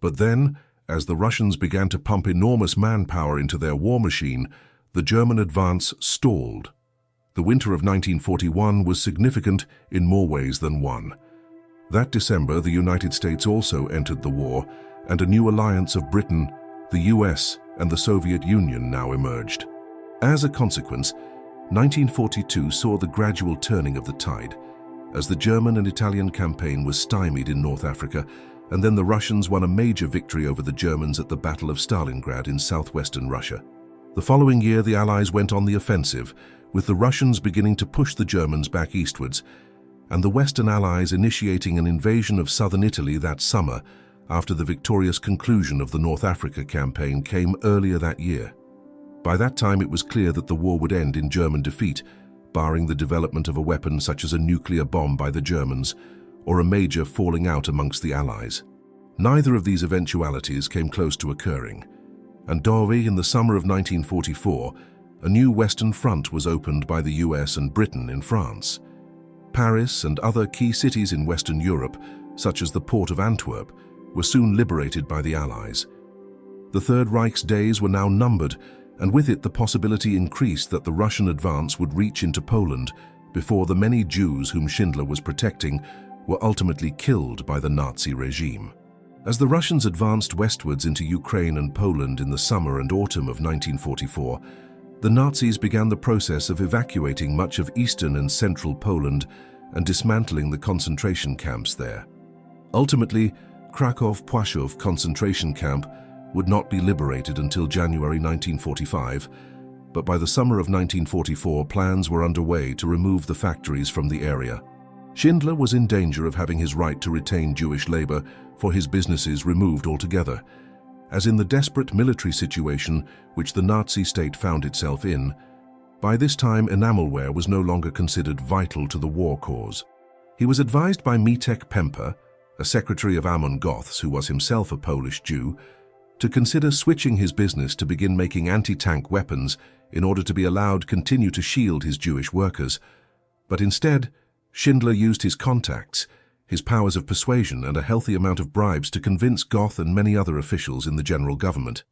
But then, as the Russians began to pump enormous manpower into their war machine, the German advance stalled. The winter of 1941 was significant in more ways than one. That December, the United States also entered the war, and a new alliance of Britain, the US, and the Soviet Union now emerged. As a consequence, 1942 saw the gradual turning of the tide, as the German and Italian campaign was stymied in North Africa, and then the Russians won a major victory over the Germans at the Battle of Stalingrad in southwestern Russia. The following year, the Allies went on the offensive, with the Russians beginning to push the Germans back eastwards, and the Western Allies initiating an invasion of southern Italy that summer after the victorious conclusion of the North Africa campaign came earlier that year. By that time, it was clear that the war would end in German defeat, barring the development of a weapon such as a nuclear bomb by the Germans, or a major falling out amongst the Allies. Neither of these eventualities came close to occurring, and in the summer of 1944, a new Western Front was opened by the US and Britain in France. Paris and other key cities in Western Europe, such as the port of Antwerp, were soon liberated by the Allies. The Third Reich's days were now numbered, and with it the possibility increased that the Russian advance would reach into Poland before the many Jews whom Schindler was protecting were ultimately killed by the Nazi regime. As the Russians advanced westwards into Ukraine and Poland in the summer and autumn of 1944, the Nazis began the process of evacuating much of eastern and central Poland and dismantling the concentration camps there. Ultimately, Kraków-Płaszów concentration camp would not be liberated until January 1945, but by the summer of 1944, plans were underway to remove the factories from the area. Schindler was in danger of having his right to retain Jewish labor for his businesses removed altogether, as in the desperate military situation which the Nazi state found itself in. By this time, enamelware was no longer considered vital to the war cause. He was advised by Mitek Pemper, a secretary of Amon Goths who was himself a Polish Jew, to consider switching his business to begin making anti-tank weapons in order to be allowed to continue to shield his Jewish workers. But instead, Schindler used his contacts, his powers of persuasion, and a healthy amount of bribes to convince Goth and many other officials in the general government,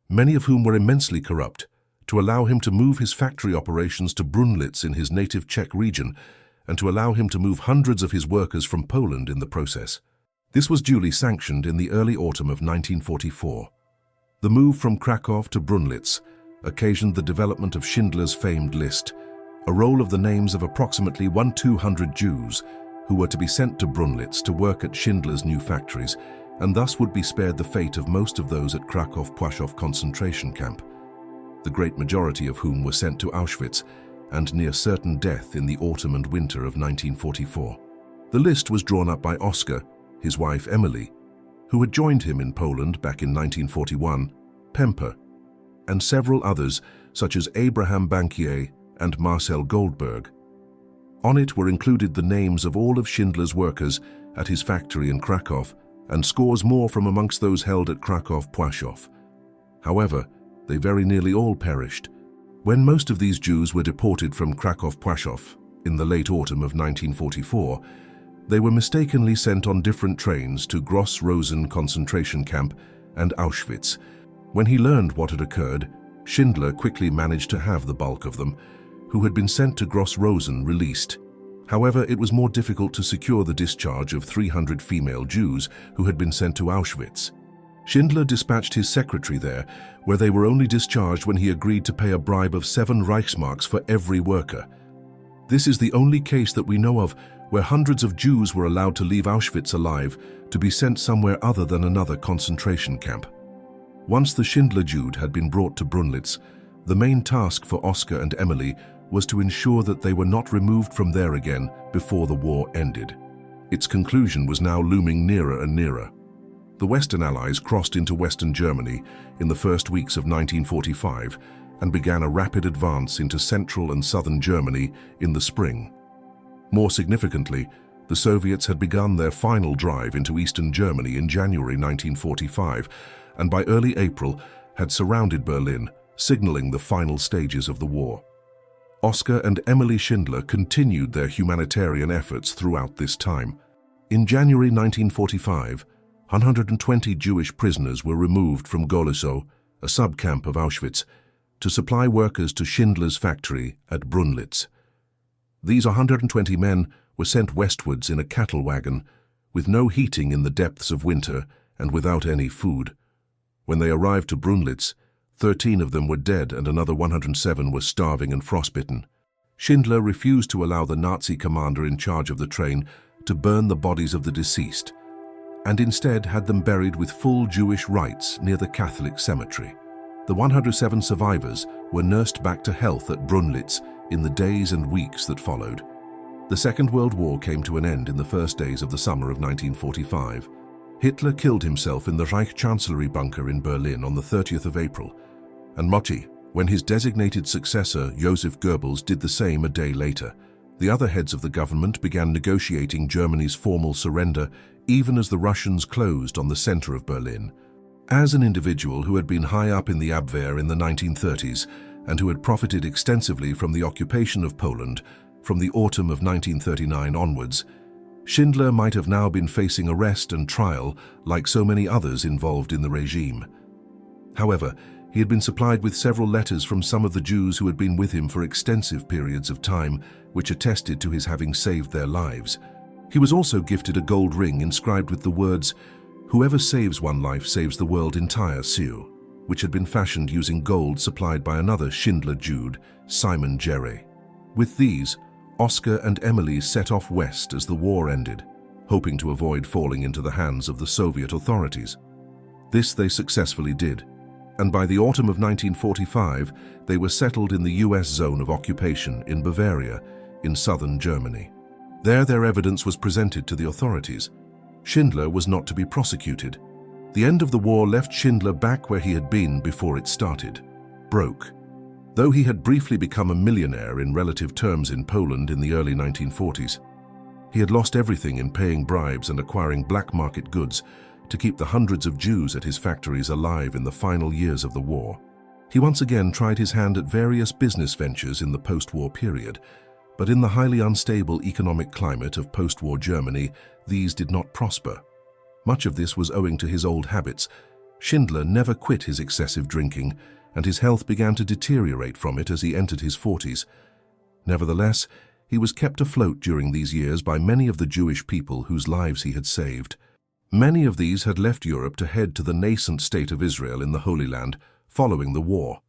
many of whom were immensely corrupt, to allow him to move his factory operations to Brunlitz in his native Czech region, and to allow him to move hundreds of his workers from Poland in the process. This was duly sanctioned in the early autumn of 1944. The move from Kraków to Brunlitz occasioned the development of Schindler's famed list, a roll of the names of approximately 1,200 Jews who were to be sent to Brunlitz to work at Schindler's new factories, and thus would be spared the fate of most of those at Krakow-Płaszów concentration camp, the great majority of whom were sent to Auschwitz and near certain death in the autumn and winter of 1944. The list was drawn up by Oskar, his wife Emily, who had joined him in Poland back in 1941, Pemper, and several others such as Abraham Bankier and Marcel Goldberg. On it were included the names of all of Schindler's workers at his factory in Krakow and scores more from amongst those held at Krakow-Płaszów. However, they very nearly all perished. When most of these Jews were deported from Krakow-Płaszów in the late autumn of 1944, they were mistakenly sent on different trains to Gross-Rosen concentration camp and Auschwitz. When he learned what had occurred, Schindler quickly managed to have the bulk of them, who had been sent to Gross-Rosen, released. However, it was more difficult to secure the discharge of 300 female Jews who had been sent to Auschwitz. Schindler dispatched his secretary there, where they were only discharged when he agreed to pay a bribe of 7 Reichsmarks for every worker. This is the only case that we know of where hundreds of Jews were allowed to leave Auschwitz alive to be sent somewhere other than another concentration camp. Once the Schindler Jude had been brought to Brunlitz, the main task for Oskar and Emily was to ensure that they were not removed from there again before the war ended. Its conclusion was now looming nearer and nearer. The Western Allies crossed into Western Germany in the first weeks of 1945 and began a rapid advance into central and southern Germany in the spring. More significantly, the Soviets had begun their final drive into Eastern Germany in January 1945 and by early April had surrounded Berlin, signaling the final stages of the war. Oskar and Emily Schindler continued their humanitarian efforts throughout this time. In January 1945, 120 Jewish prisoners were removed from Goliszow, a sub-camp of Auschwitz, to supply workers to Schindler's factory at Brunlitz. These 120 men were sent westwards in a cattle wagon, with no heating in the depths of winter and without any food. When they arrived to Brunlitz, 13 of them were dead and another 107 were starving and frostbitten. Schindler refused to allow the Nazi commander in charge of the train to burn the bodies of the deceased, and instead had them buried with full Jewish rites near the Catholic cemetery. The 107 survivors were nursed back to health at Brunlitz in the days and weeks that followed. The Second World War came to an end in the first days of the summer of 1945. Hitler killed himself in the Reich Chancellery bunker in Berlin on the 30th of April, and Motti, when his designated successor, Joseph Goebbels, did the same a day later. The other heads of the government began negotiating Germany's formal surrender, even as the Russians closed on the center of Berlin. As an individual who had been high up in the Abwehr in the 1930s and who had profited extensively from the occupation of Poland from the autumn of 1939 onwards, Schindler might have now been facing arrest and trial like so many others involved in the regime. However, he had been supplied with several letters from some of the Jews who had been with him for extensive periods of time, which attested to his having saved their lives. He was also gifted a gold ring inscribed with the words, "Whoever saves one life saves the world entire," seal, which had been fashioned using gold supplied by another Schindler Jude, Simon Gerre. With these, Oskar and Emily set off west as the war ended, hoping to avoid falling into the hands of the Soviet authorities. This they successfully did, and by the autumn of 1945, they were settled in the US zone of occupation in Bavaria, in southern Germany. There their evidence was presented to the authorities. Schindler was not to be prosecuted. The end of the war left Schindler back where he had been before it started, broke. Though he had briefly become a millionaire in relative terms in Poland in the early 1940s, he had lost everything in paying bribes and acquiring black market goods to keep the hundreds of Jews at his factories alive in the final years of the war. He once again tried his hand at various business ventures in the post-war period, but in the highly unstable economic climate of post-war Germany, these did not prosper. Much of this was owing to his old habits. Schindler never quit his excessive drinking, and his health began to deteriorate from it as he entered his 40s. Nevertheless, he was kept afloat during these years by many of the Jewish people whose lives he had saved. Many of these had left Europe to head to the nascent state of Israel in the Holy Land following the war.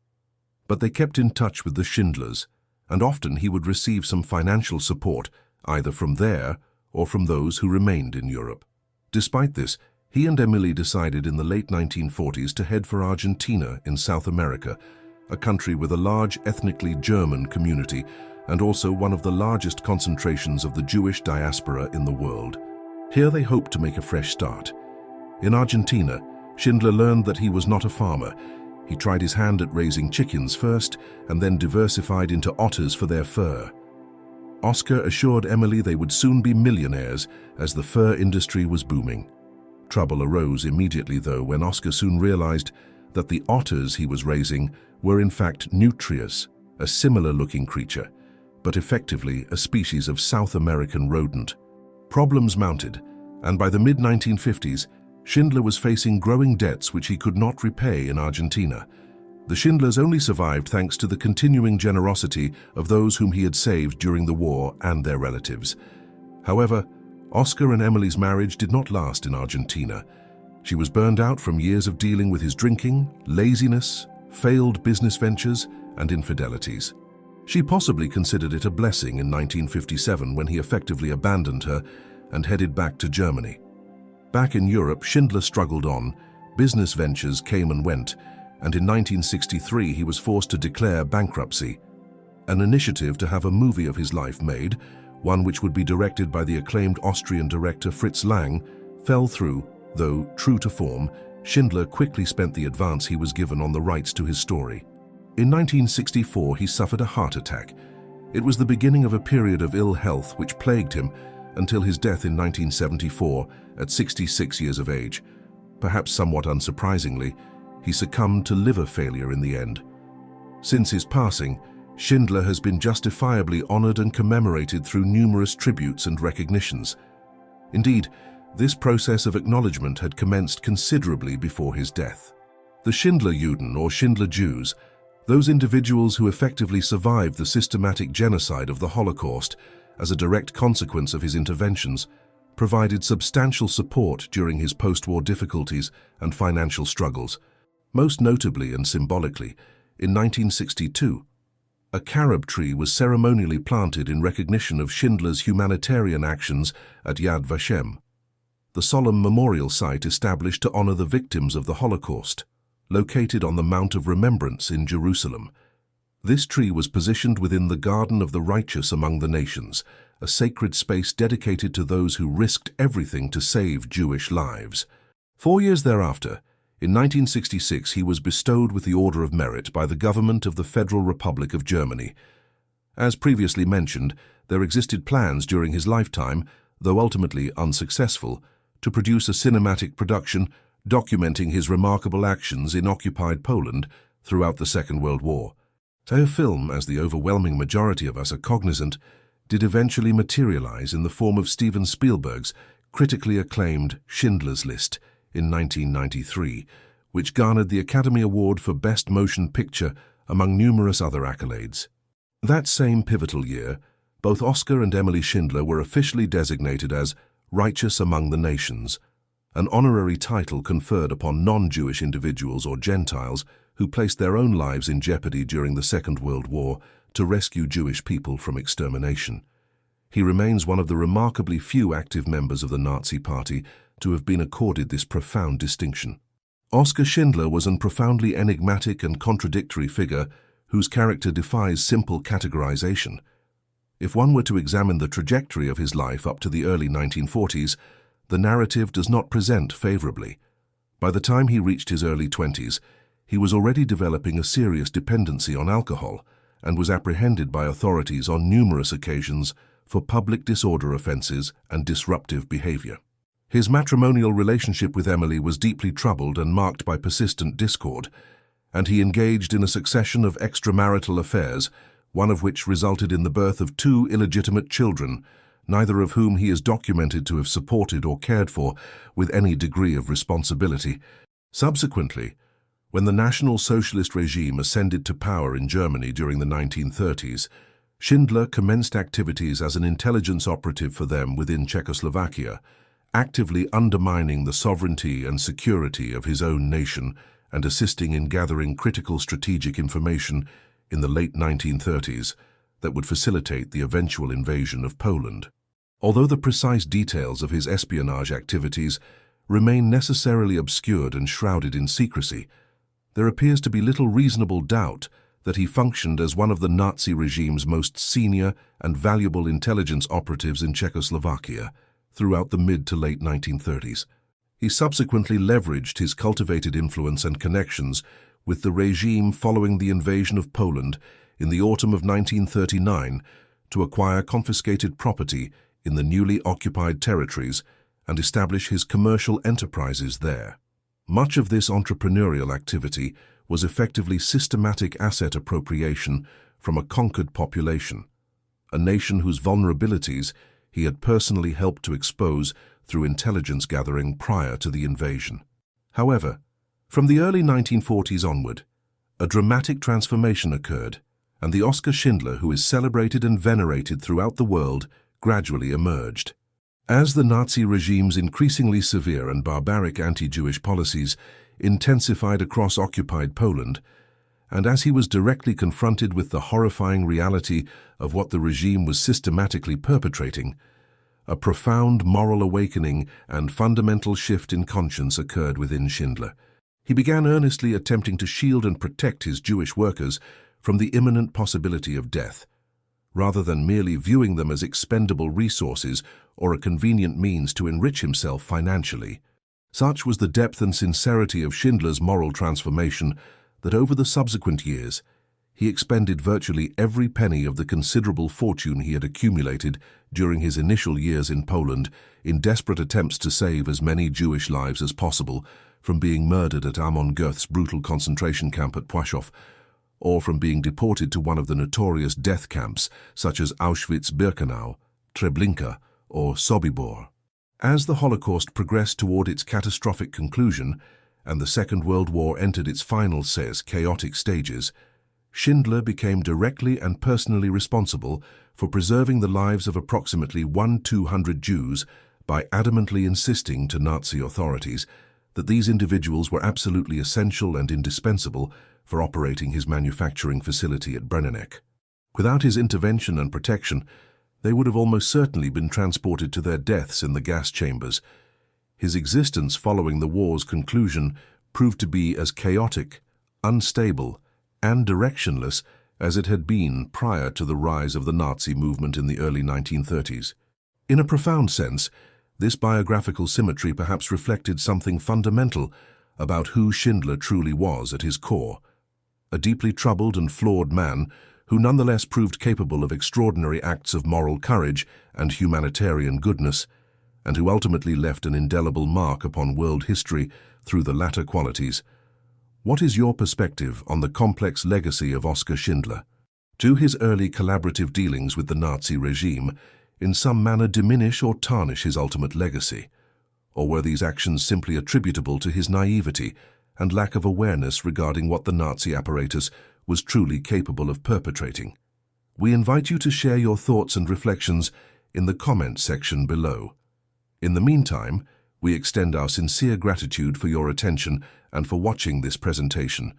But they kept in touch with the Schindlers, and often he would receive some financial support, either from there or from those who remained in Europe. Despite this, he and Emily decided in the late 1940s to head for Argentina in South America, a country with a large ethnically German community and also one of the largest concentrations of the Jewish diaspora in the world. Here they hoped to make a fresh start. In Argentina, Schindler learned that he was not a farmer. He tried his hand at raising chickens first and then diversified into otters for their fur. Oskar assured Emily they would soon be millionaires as the fur industry was booming. Trouble arose immediately, though, when Oskar soon realized that the otters he was raising were in fact nutrias, a similar-looking creature, but effectively a species of South American rodent. Problems mounted, and by the mid-1950s, Schindler was facing growing debts which he could not repay in Argentina. The Schindlers only survived thanks to the continuing generosity of those whom he had saved during the war and their relatives. However, Oskar and Emily's marriage did not last in Argentina. She was burned out from years of dealing with his drinking, laziness, failed business ventures, and infidelities. She possibly considered it a blessing in 1957 when he effectively abandoned her and headed back to Germany. Back in Europe, Schindler struggled on, business ventures came and went, and in 1963 he was forced to declare bankruptcy. An initiative to have a movie of his life made, one which would be directed by the acclaimed Austrian director Fritz Lang, fell through, though, true to form, Schindler quickly spent the advance he was given on the rights to his story. In 1964 he suffered a heart attack. It was the beginning of a period of ill health which plagued him until his death in 1974 at 66 years of age. Perhaps somewhat unsurprisingly, he succumbed to liver failure in the end. Since his passing, Schindler has been justifiably honored and commemorated through numerous tributes and recognitions. Indeed, this process of acknowledgement had commenced considerably before his death. The Schindler-Juden, or Schindler Jews, those individuals who effectively survived the systematic genocide of the Holocaust as a direct consequence of his interventions, provided substantial support during his post-war difficulties and financial struggles. Most notably and symbolically, in 1962, a carob tree was ceremonially planted in recognition of Schindler's humanitarian actions at Yad Vashem, the solemn memorial site established to honor the victims of the Holocaust, located on the Mount of Remembrance in Jerusalem. This tree was positioned within the Garden of the Righteous among the Nations, a sacred space dedicated to those who risked everything to save Jewish lives. 4 years thereafter, in 1966, he was bestowed with the Order of Merit by the government of the Federal Republic of Germany. As previously mentioned, there existed plans during his lifetime, though ultimately unsuccessful, to produce a cinematic production documenting his remarkable actions in occupied Poland throughout the Second World War. A film, as the overwhelming majority of us are cognizant, did eventually materialize in the form of Steven Spielberg's critically acclaimed Schindler's List in 1993, which garnered the Academy Award for Best Motion Picture among numerous other accolades. That same pivotal year, both Oskar and Emily Schindler were officially designated as Righteous Among the Nations, an honorary title conferred upon non-Jewish individuals or Gentiles who placed their own lives in jeopardy during the Second World War to rescue Jewish people from extermination. He remains one of the remarkably few active members of the Nazi Party to have been accorded this profound distinction. Oskar Schindler was an profoundly enigmatic and contradictory figure whose character defies simple categorization. If one were to examine the trajectory of his life up to the early 1940s, the narrative does not present favorably. By the time he reached his early 20s, he was already developing a serious dependency on alcohol and was apprehended by authorities on numerous occasions for public disorder offenses and disruptive behavior. His matrimonial relationship with Emily was deeply troubled and marked by persistent discord, and he engaged in a succession of extramarital affairs, one of which resulted in the birth of 2 illegitimate children, neither of whom he is documented to have supported or cared for with any degree of responsibility. Subsequently, when the National Socialist regime ascended to power in Germany during the 1930s, Schindler commenced activities as an intelligence operative for them within Czechoslovakia, actively undermining the sovereignty and security of his own nation and assisting in gathering critical strategic information in the late 1930s, that would facilitate the eventual invasion of Poland. Although the precise details of his espionage activities remain necessarily obscured and shrouded in secrecy, there appears to be little reasonable doubt that he functioned as one of the Nazi regime's most senior and valuable intelligence operatives in Czechoslovakia throughout the mid to late 1930s. He subsequently leveraged his cultivated influence and connections with the regime following the invasion of Poland in the autumn of 1939 to acquire confiscated property in the newly occupied territories and establish his commercial enterprises there. Much of this entrepreneurial activity was effectively systematic asset appropriation from a conquered population, a nation whose vulnerabilities he had personally helped to expose through intelligence gathering prior to the invasion. However, from the early 1940s onward, a dramatic transformation occurred, and the Oskar Schindler who is celebrated and venerated throughout the world gradually emerged. As the Nazi regime's increasingly severe and barbaric anti-Jewish policies intensified across occupied Poland, and as he was directly confronted with the horrifying reality of what the regime was systematically perpetrating, a profound moral awakening and fundamental shift in conscience occurred within Schindler. He began earnestly attempting to shield and protect his Jewish workers from the imminent possibility of death, rather than merely viewing them as expendable resources or a convenient means to enrich himself financially. Such was the depth and sincerity of Schindler's moral transformation that over the subsequent years, he expended virtually every penny of the considerable fortune he had accumulated during his initial years in Poland in desperate attempts to save as many Jewish lives as possible from being murdered at Amon Goeth's brutal concentration camp at Płaszów, or from being deported to one of the notorious death camps such as Auschwitz-Birkenau, Treblinka, or Sobibor. As the Holocaust progressed toward its catastrophic conclusion and the Second World War entered its final, chaotic stages, Schindler became directly and personally responsible for preserving the lives of approximately 1,200 Jews by adamantly insisting to Nazi authorities that these individuals were absolutely essential and indispensable for operating his manufacturing facility at Brenneneck. Without his intervention and protection, they would have almost certainly been transported to their deaths in the gas chambers. His existence following the war's conclusion proved to be as chaotic, unstable, and directionless as it had been prior to the rise of the Nazi movement in the early 1930s. In a profound sense, this biographical symmetry perhaps reflected something fundamental about who Schindler truly was at his core, a deeply troubled and flawed man who nonetheless proved capable of extraordinary acts of moral courage and humanitarian goodness, and who ultimately left an indelible mark upon world history through the latter qualities. What is your perspective on the complex legacy of Oskar Schindler? Do his early collaborative dealings with the Nazi regime in some manner diminish or tarnish his ultimate legacy? Or were these actions simply attributable to his naivety and lack of awareness regarding what the Nazi apparatus was truly capable of perpetrating? We invite you to share your thoughts and reflections in the comment section below. In the meantime, we extend our sincere gratitude for your attention and for watching this presentation.